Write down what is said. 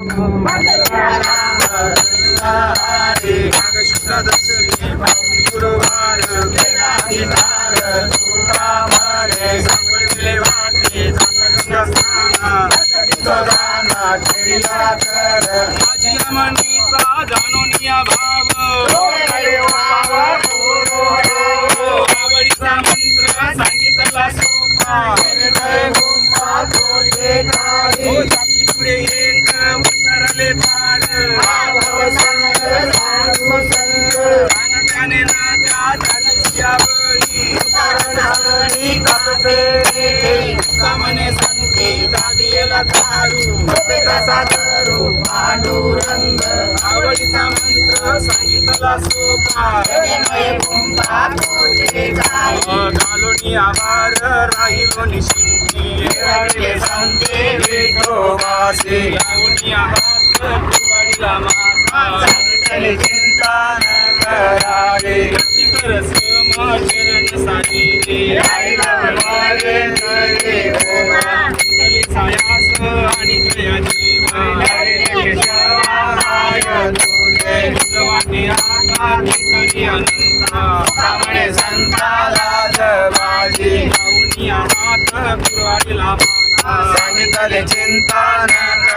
गुरुवार माझी मनीचा जाणूनिया भाव आवडीचा मंत्र सांगितला सोपा जाती पुढे येत उतरले पार त्याने नात्या मने संती दाबियला दारू पांडुरंग आवडीचा मंत्र सांगितला सोपा घालोनी आभार राहिलो निशिंती संते विठोबासी लावणी हात कुवाडीला माझा चिंता न करावे कर समाचरण साधिले छायास आणि कया जीवा वाटे आता ठिकाणी अनंता संताला जबाजी लावणी हात कुवाडीला माझा सांगितले चिंता न